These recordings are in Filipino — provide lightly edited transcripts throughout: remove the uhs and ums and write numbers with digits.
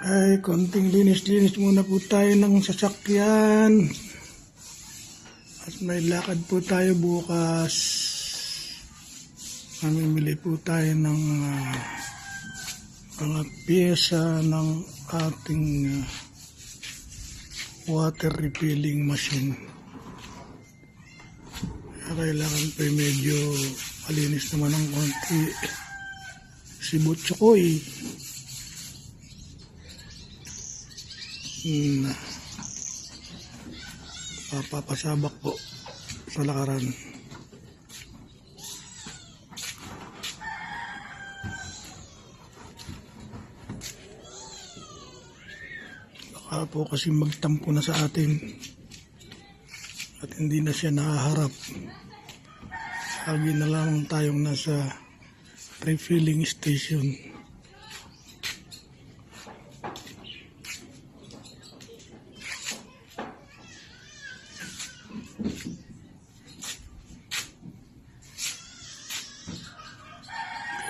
Ay, konting linis-linis muna po tayo ng sasakyan. At may lakad po tayo bukas. Mamimili po tayo ng mga pyesa ng ating water refilling machine. Kailangan pa medyo malinis naman ng konti. Si Butchokoy. Papapasabak po sa lakaran. Baka po kasi magtampo na sa atin at hindi na siya nakaharap. Lagi na lang tayong nasa refilling station.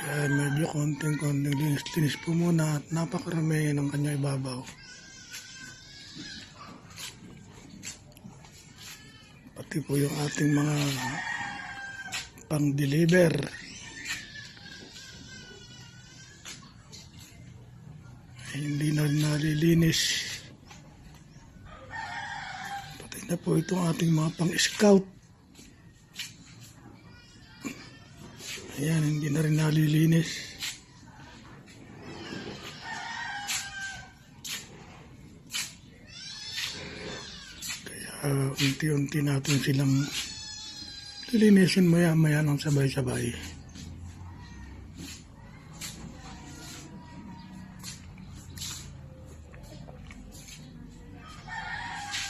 Kaya medyo konting linis po muna at napakarami ng kanyang ibabaw. Pati po yung ating mga pang-deliver. Hindi na nalilinis. Pati na po itong ating mga pang-scout. Ayan, hindi na rin nalilinis. Kaya unti-unti natin silang lilinisin maya-maya ng sabay-sabay.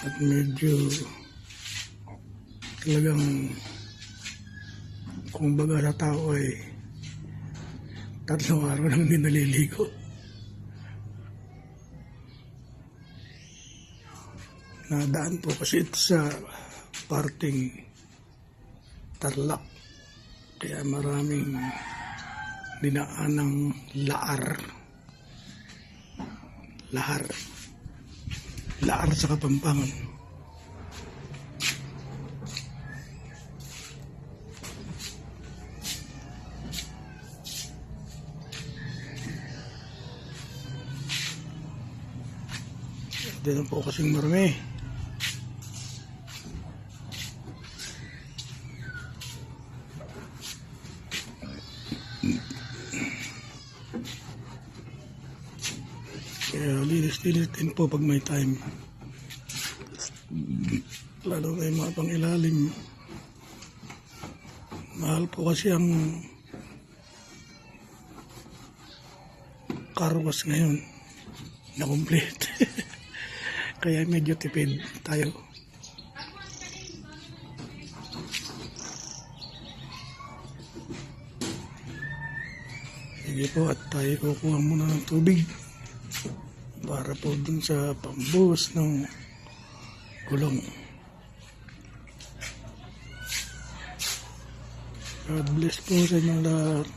At medyo talagang kung baga sa tao ay 3 araw nang hindi naliligo. Nadaan po kasi ito sa parting Tarlac. Kaya maraming dinaanang lahar sa Kapampangan. Dito po kasing marami. Kaya linis-linis din po pag may time. Lalo na yung mga pang-ilalim. Mahal po kasi ang car wash ngayon na complete. Kaya medyo tipid tayo. Sige po, at tayo kukuha muna ng tubig para po dun sa pambuhos ng gulong. God bless po sa inyong lahat.